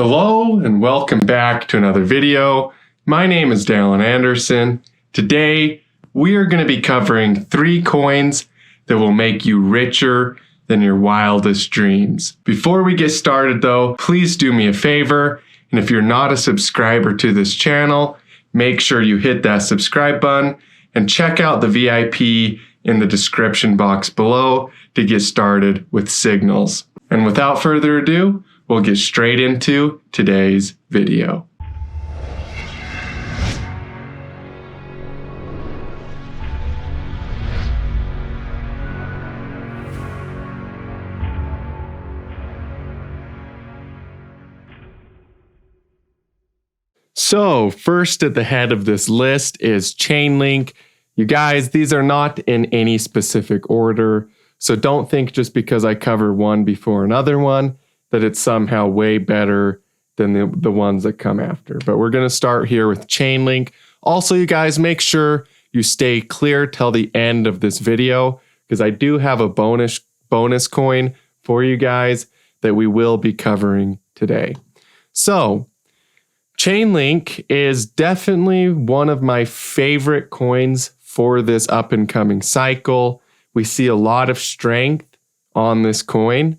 Hello and welcome back to another video. My name is Dallin Anderson. Today we are going to be covering 3 coins that will make you richer than your wildest dreams. Before we get started though, please do me a favor, and if you're not a subscriber to this channel, make sure you hit that subscribe button and check out the VIP in the description box below to get started with signals. And without further ado, we'll get straight into today's video. So first at the head of this list is Chainlink. You guys, these are not in any specific order, so don't think just because I cover one before another one that it's somehow way better than the ones that come after. But we're going to start here with Chainlink. Also, you guys, make sure you stay clear till the end of this video, because I do have a bonus coin for you guys that we will be covering today. So Chainlink is definitely one of my favorite coins for this up and coming cycle. We see a lot of strength on this coin,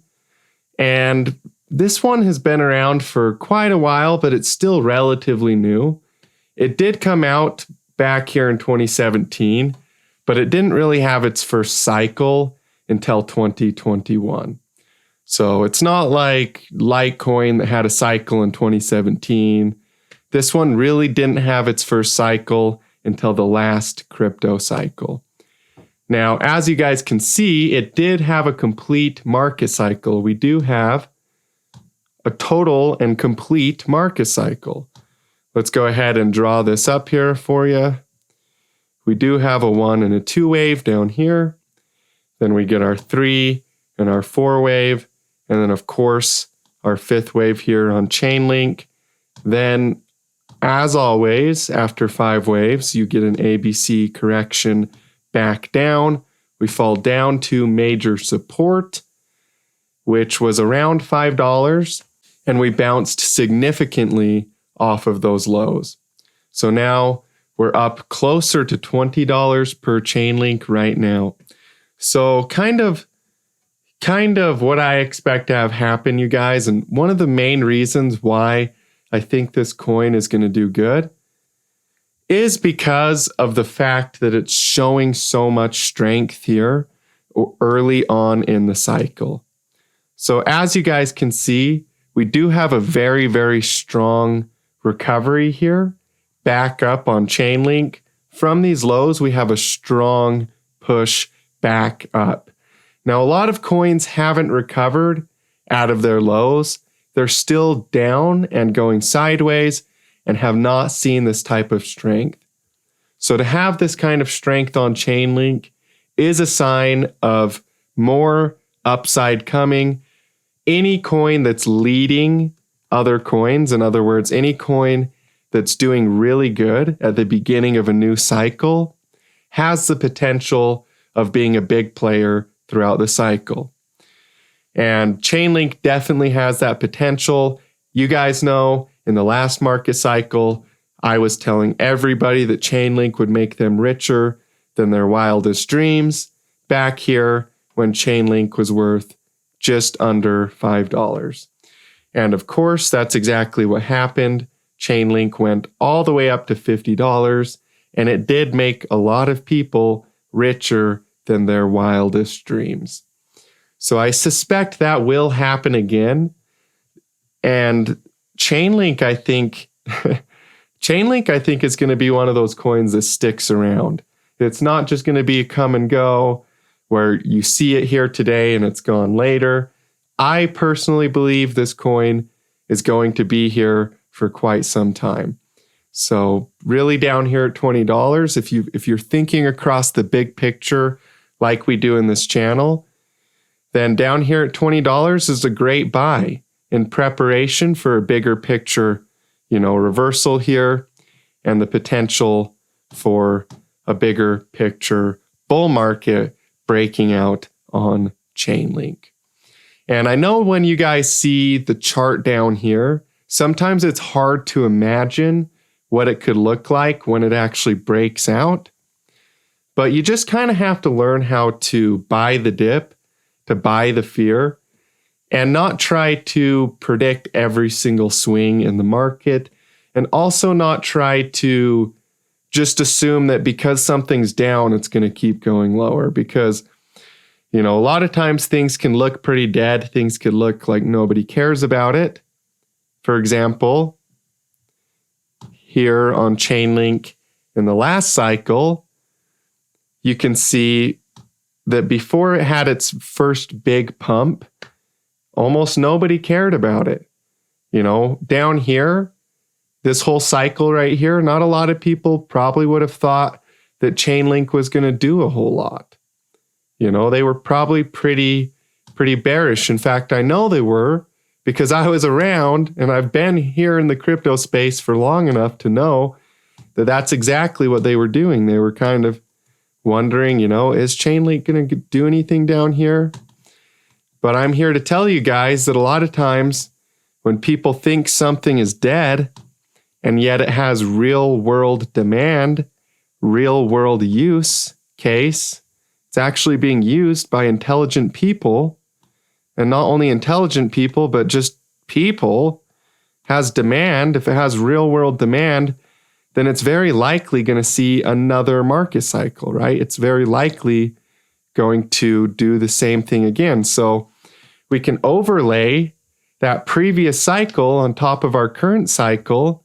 and this one has been around for quite a while, but it's still relatively new. It did come out back here in 2017, but it didn't really have its first cycle until 2021. So it's not like Litecoin that had a cycle in 2017. This one really didn't have its first cycle until the last crypto cycle. Now, as you guys can see, it did have a complete market cycle. We do have a total and complete market cycle. Let's go ahead and draw this up here for you. We do have a 1 and a 2 wave down here. Then we get our 3 and our 4 wave. And then, of course, our 5th wave here on Chainlink. Then, as always, after 5 waves, you get an ABC correction back down. We fall down to major support, which was around $5, and we bounced significantly off of those lows. So now we're up closer to $20 per Chainlink right now. So kind of what I expect to have happen, you guys, and one of the main reasons why I think this coin is going to do good is because of the fact that it's showing so much strength here early on in the cycle. So as you guys can see, we do have a very, very strong recovery here, back up on Chainlink. From these lows, we have a strong push back up. Now, a lot of coins haven't recovered out of their lows. They're still down and going sideways and have not seen this type of strength. So to have this kind of strength on Chainlink is a sign of more upside coming. Any coin that's leading other coins, in other words, any coin that's doing really good at the beginning of a new cycle, has the potential of being a big player throughout the cycle. And Chainlink definitely has that potential. You guys know in the last market cycle, I was telling everybody that Chainlink would make them richer than their wildest dreams back here when Chainlink was worth just under $5. And of course, that's exactly what happened. Chainlink went all the way up to $50, and it did make a lot of people richer than their wildest dreams. So I suspect that will happen again. And Chainlink, I think, is going to be one of those coins that sticks around. It's not just going to be a come and go where you see it here today and it's gone later. I personally believe this coin is going to be here for quite some time. So really down here at $20, if you're thinking across the big picture like we do in this channel, then down here at $20 is a great buy in preparation for a bigger picture, reversal here and the potential for a bigger picture bull market breaking out on Chainlink. And I know when you guys see the chart down here, sometimes it's hard to imagine what it could look like when it actually breaks out. But you just kind of have to learn how to buy the dip, to buy the fear, and not try to predict every single swing in the market, and also not try to just assume that because something's down, it's going to keep going lower. Because, a lot of times things can look pretty dead. Things could look like nobody cares about it. For example, here on Chainlink in the last cycle, you can see that before it had its first big pump, almost nobody cared about it. Down here, this whole cycle right here, not a lot of people probably would have thought that Chainlink was going to do a whole lot. They were probably pretty bearish. In fact, I know they were, because I was around and I've been here in the crypto space for long enough to know that that's exactly what they were doing. They were kind of wondering, is Chainlink going to do anything down here? But I'm here to tell you guys that a lot of times when people think something is dead and yet it has real world demand, real world use case, it's actually being used by intelligent people. And not only intelligent people, but just people, has demand. If it has real world demand, then it's very likely going to see another market cycle, right? It's very likely going to do the same thing again. So we can overlay that previous cycle on top of our current cycle.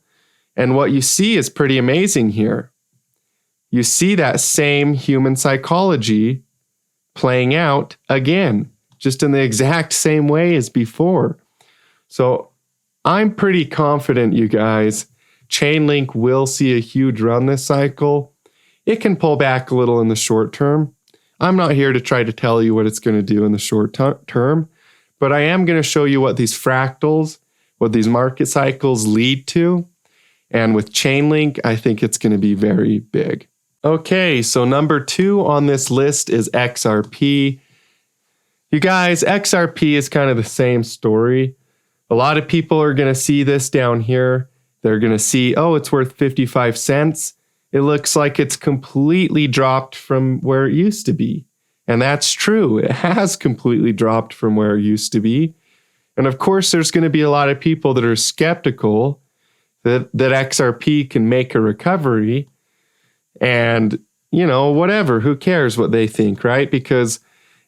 And what you see is pretty amazing here. You see that same human psychology playing out again, just in the exact same way as before. So I'm pretty confident, you guys, Chainlink will see a huge run this cycle. It can pull back a little in the short term. I'm not here to try to tell you what it's going to do in the short term, but I am going to show you what these fractals, what these market cycles lead to. And with Chainlink, I think it's going to be very big. Okay, so number 2 on this list is XRP. You guys, XRP is kind of the same story. A lot of people are going to see this down here. They're going to see, oh, it's worth 55 cents. It looks like it's completely dropped from where it used to be. And that's true. It has completely dropped from where it used to be. And of course, there's going to be a lot of people that are skeptical that XRP can make a recovery. And, whatever, who cares what they think, right? Because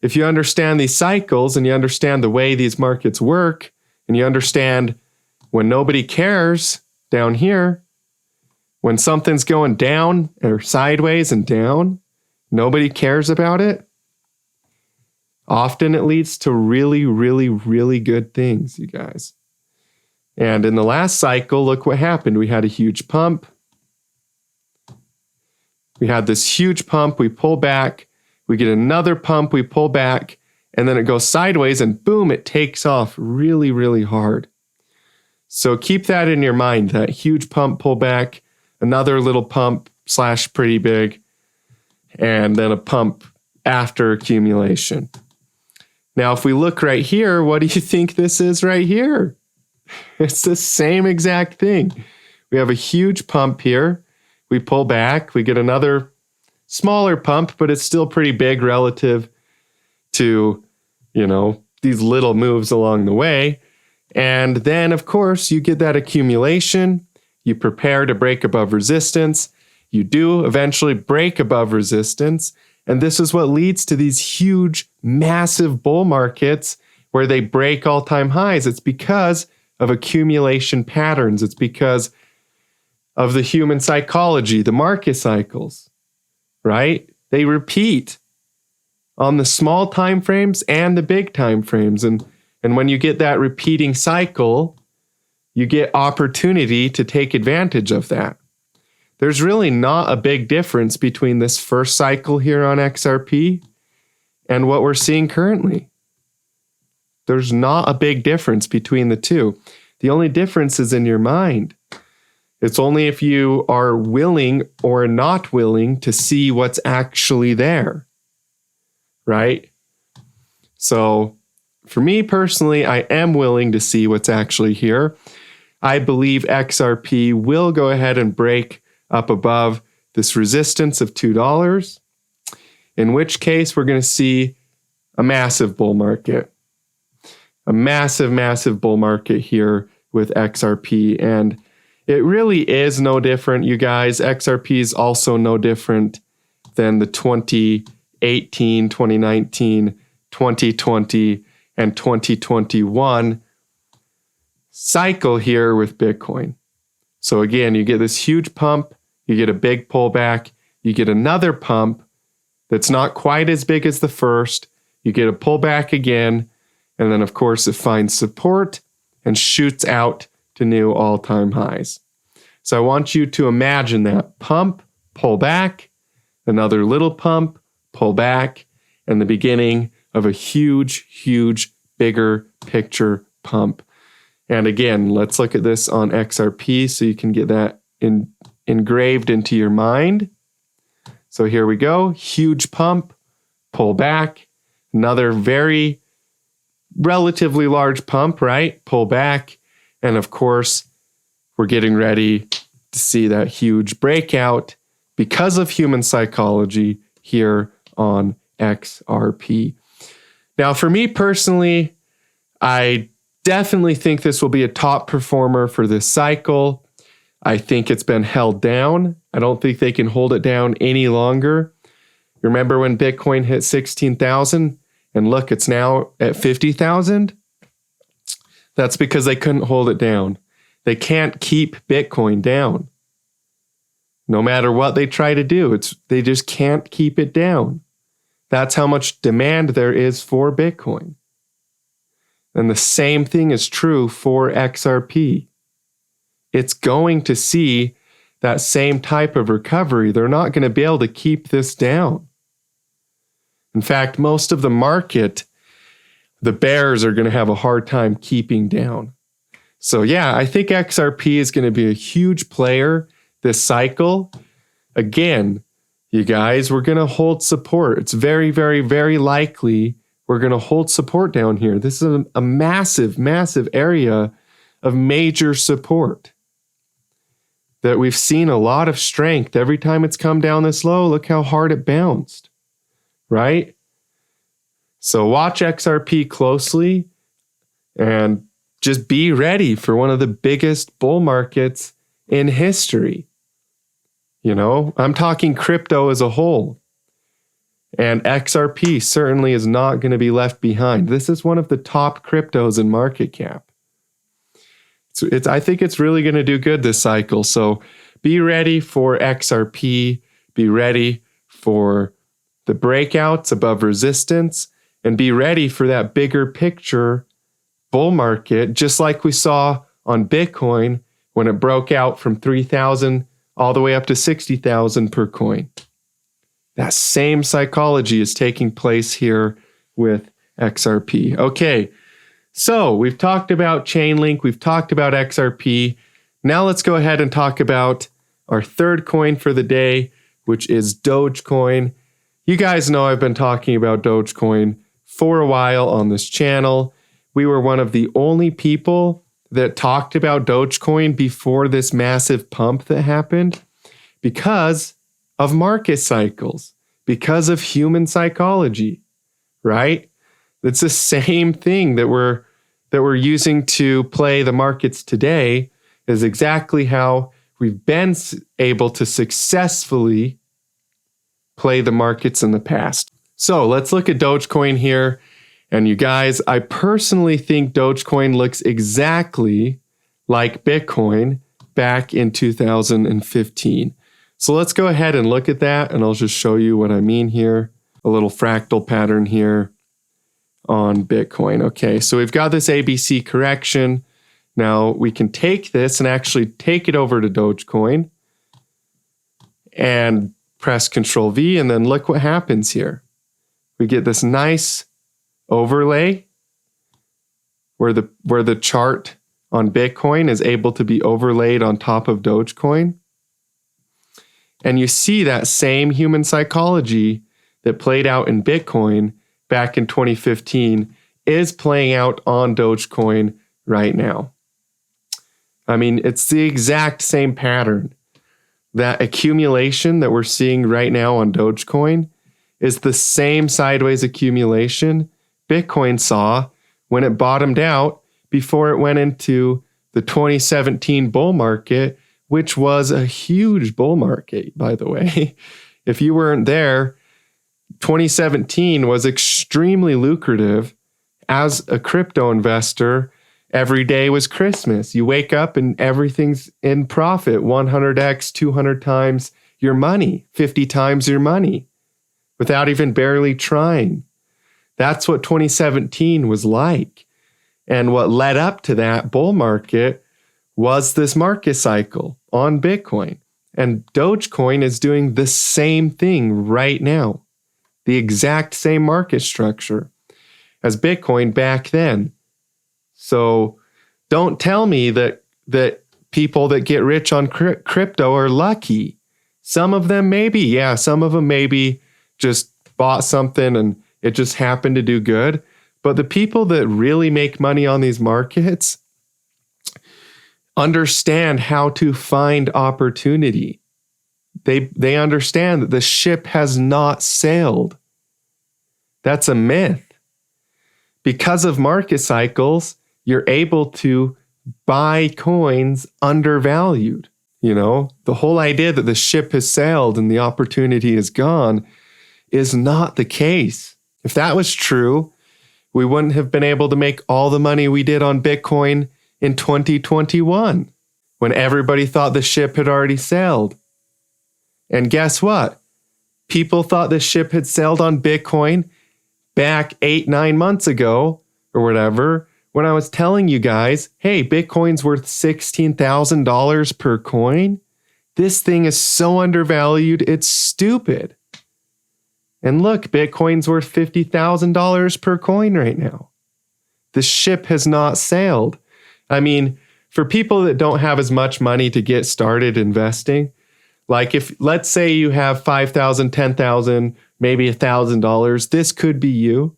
if you understand these cycles and you understand the way these markets work, and you understand when nobody cares down here, when something's going down or sideways and down, nobody cares about it. Often it leads to really, really, really good things, you guys. And in the last cycle, look what happened. We had a huge pump. We had this huge pump. We pull back. We get another pump. We pull back. And then it goes sideways and boom, it takes off really, really hard. So keep that in your mind, that huge pump pullback, another little pump / pretty big, and then a pump after accumulation. Now, if we look right here, what do you think this is right here? It's the same exact thing. We have a huge pump here. We pull back. We get another smaller pump, but it's still pretty big relative to, these little moves along the way. And then, of course, you get that accumulation. You prepare to break above resistance. You do eventually break above resistance. And this is what leads to these huge, massive bull markets where they break all-time highs. It's because of accumulation patterns. It's because of the human psychology, the market cycles, right? They repeat on the small time frames and the big time frames. And when you get that repeating cycle, you get opportunity to take advantage of that. There's really not a big difference between this first cycle here on XRP and what we're seeing currently. There's not a big difference between the two. The only difference is in your mind. It's only if you are willing or not willing to see what's actually there, right? So for me personally, I am willing to see what's actually here. I believe XRP will go ahead and break up above this resistance of $2, in which case we're going to see a massive bull market. A massive, massive bull market here with XRP. And it really is no different, you guys. XRP is also no different than the 2018, 2019, 2020, and 2021 cycle here with Bitcoin. So again, you get this huge pump, you get a big pullback, you get another pump that's not quite as big as the first, you get a pullback again, and then of course it finds support and shoots out to new all-time highs. So I want you to imagine that pump, pull back, another little pump, pull back, and the beginning of a huge, huge, bigger picture pump. And again, let's look at this on XRP so you can get that engraved into your mind. So here we go, huge pump, pull back, another very relatively large pump, right? Pull back, and of course, we're getting ready to see that huge breakout because of human psychology here on XRP. Now, for me personally, I definitely think this will be a top performer for this cycle. I think it's been held down. I don't think they can hold it down any longer. Remember when Bitcoin hit 16,000 and look, it's now at 50,000? That's because they couldn't hold it down. They can't keep Bitcoin down. No matter what they try to do, they just can't keep it down. That's how much demand there is for Bitcoin. And the same thing is true for XRP. It's going to see that same type of recovery. They're not going to be able to keep this down. In fact, most of the market, the bears are going to have a hard time keeping down. So yeah, I think XRP is going to be a huge player this cycle. Again, you guys, we're going to hold support. It's very, very, very likely we're going to hold support down here. This is a massive, massive area of major support that we've seen a lot of strength. Every time it's come down this low, look how hard it bounced, right? So watch XRP closely and just be ready for one of the biggest bull markets in history. You know, I'm talking crypto as a whole. And XRP certainly is not going to be left behind. This is one of the top cryptos in market cap. I think it's really going to do good this cycle. So be ready for XRP. Be ready for the breakouts above resistance. And be ready for that bigger picture bull market, just like we saw on Bitcoin when it broke out from 3,000 all the way up to 60,000 per coin. That same psychology is taking place here with XRP. Okay, so we've talked about Chainlink, we've talked about XRP. Now let's go ahead and talk about our third coin for the day, which is Dogecoin. You guys know I've been talking about Dogecoin for a while on this channel. We were one of the only people that talked about Dogecoin before this massive pump that happened because of market cycles, because of human psychology, right? It's the same thing that we're using to play the markets today is exactly how we've been able to successfully play the markets in the past. So let's look at Dogecoin here. And you guys, I personally think Dogecoin looks exactly like Bitcoin back in 2015. So let's go ahead and look at that, and I'll just show you what I mean here. A little fractal pattern here on Bitcoin. Okay, so we've got this ABC correction. Now we can take this and actually take it over to Dogecoin and press Control V, and then look what happens here. We get this nice overlay where the chart on Bitcoin is able to be overlaid on top of Dogecoin. And you see that same human psychology that played out in Bitcoin back in 2015 is playing out on Dogecoin right now. I mean, it's the exact same pattern. That accumulation that we're seeing right now on Dogecoin is the same sideways accumulation Bitcoin saw when it bottomed out before it went into the 2017 bull market, which was a huge bull market, by the way. If you weren't there, 2017 was extremely lucrative as a crypto investor. Every day was Christmas. You wake up and everything's in profit, 100x, 200 times your money, 50 times your money, without even barely trying. That's what 2017 was like. And what led up to that bull market was this market cycle on Bitcoin. And Dogecoin is doing the same thing right now, the exact same market structure as Bitcoin back then. So don't tell me that people that get rich on crypto are lucky. Some of them maybe, yeah, some of them maybe just bought something and it just happened to do good. But the people that really make money on these markets understand how to find opportunity. They understand that the ship has not sailed. That's a myth. Because of market cycles, you're able to buy coins undervalued. You know, the whole idea that the ship has sailed and the opportunity is gone is not the case. If that was true, we wouldn't have been able to make all the money we did on Bitcoin in 2021 when everybody thought the ship had already sailed. And guess what? People thought the ship had sailed on Bitcoin back 8-9 months ago or whatever, when I was telling you guys, hey, Bitcoin's worth $16,000 per coin. This thing is so undervalued, it's stupid. And look, Bitcoin's worth $50,000 per coin right now. The ship has not sailed. I mean, for people that don't have as much money to get started investing, like if, let's say you have $5,000, $10,000, maybe $1,000, this could be you.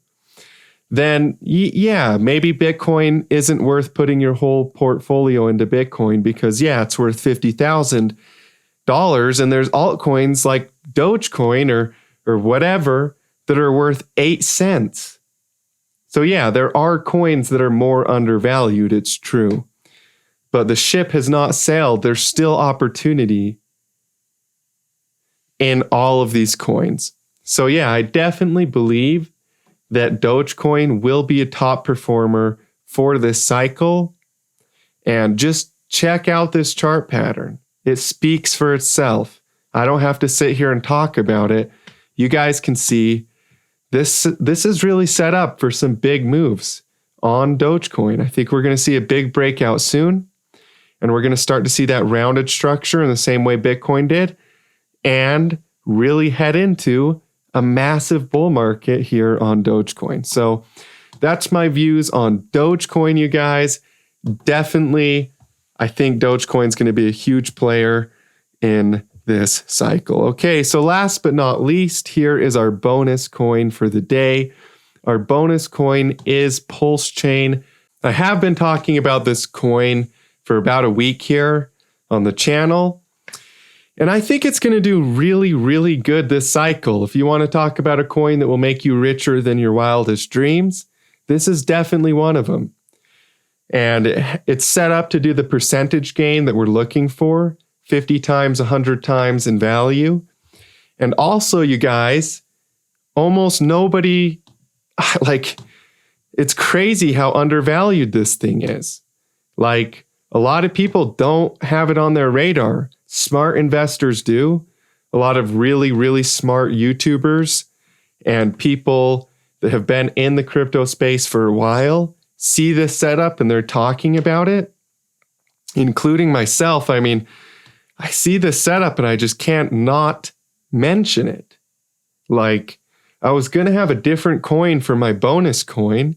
Then yeah, maybe Bitcoin isn't worth putting your whole portfolio into Bitcoin because yeah, it's worth $50,000 and there's altcoins like Dogecoin or whatever that are worth 8 cents. So yeah, there are coins that are more undervalued, it's true. But the ship has not sailed. There's still opportunity in all of these coins. So yeah, I definitely believe that Dogecoin will be a top performer for this cycle. And just check out this chart pattern. It speaks for itself. I don't have to sit here and talk about it. You guys can see this is really set up for some big moves on Dogecoin. I think we're going to see a big breakout soon. And we're going to start to see that rounded structure in the same way Bitcoin did. And really head into a massive bull market here on Dogecoin. So that's my views on Dogecoin, you guys. Definitely, I think Dogecoin's going to be a huge player in this cycle. Okay, so last but not least, here is our bonus coin for the day. Our bonus coin is Pulse Chain. I have been talking about this coin for about a week here on the channel. And I think it's going to do really, really good this cycle. If you want to talk about a coin that will make you richer than your wildest dreams, this is definitely one of them. And it's set up to do the percentage gain that we're looking for, 50 times, 100 times in value. And also, you guys, almost nobody, like, it's crazy how undervalued this thing is. Like, a lot of people don't have it on their radar. Smart investors do. A lot of really, really smart YouTubers and people that have been in the crypto space for a while see this setup and they're talking about it, including myself. I mean, I see this setup and I just can't not mention it. Like, I was going to have a different coin for my bonus coin,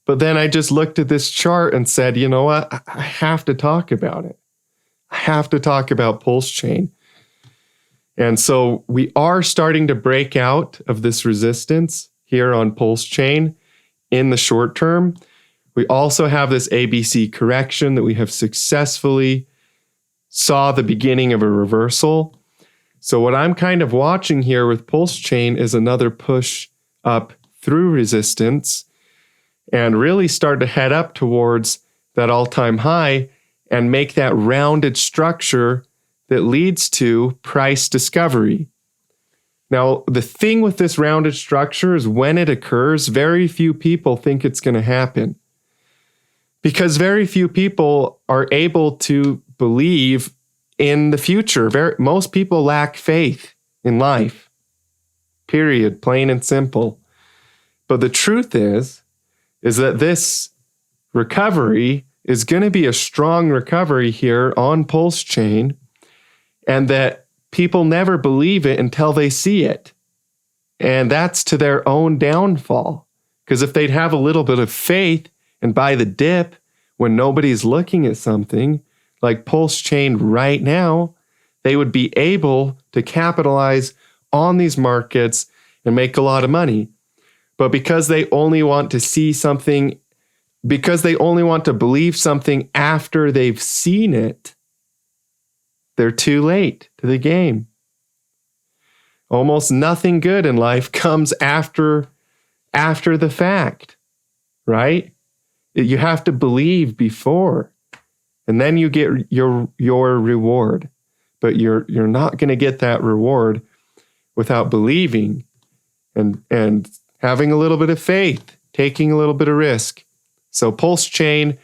but then I just looked at this chart and said, you know what? I have to talk about it. I have to talk about Pulse Chain. And so we are starting to break out of this resistance here on Pulse Chain in the short term. We also have this ABC correction that we have successfully saw the beginning of a reversal. So what I'm kind of watching here with Pulse Chain is another push up through resistance and really start to head up towards that all-time high and make that rounded structure that leads to price discovery. Now, the thing with this rounded structure is when it occurs, very few people think it's going to happen. Because very few people are able to believe in the future. Most people lack faith in life. Period. Plain and simple. But the truth is that this recovery is going to be a strong recovery here on Pulse Chain, and that people never believe it until they see it. And that's to their own downfall. Because if they'd have a little bit of faith and buy the dip when nobody's looking at something like Pulse Chain right now, they would be able to capitalize on these markets and make a lot of money. But because they only want to see something, because they only want to believe something after they've seen it, they're too late to the game. Almost nothing good in life comes after the fact, right? You have to believe before, and then you get your reward. But you're not going to get that reward without believing and having a little bit of faith, taking a little bit of risk. So Pulse Chain,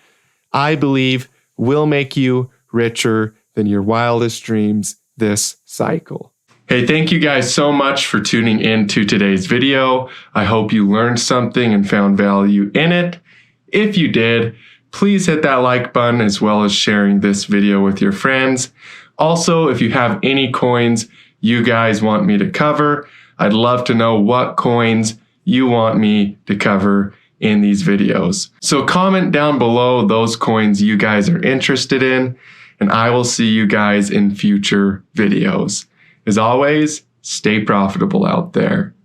I believe, will make you richer than your wildest dreams this cycle. Hey, thank you guys so much for tuning in to today's video. I hope you learned something and found value in it. If you did, please hit that like button as well as sharing this video with your friends. Also, if you have any coins you guys want me to cover, I'd love to know what coins you want me to cover in these videos. So comment down below those coins you guys are interested in, and I will see you guys in future videos. As always, stay profitable out there.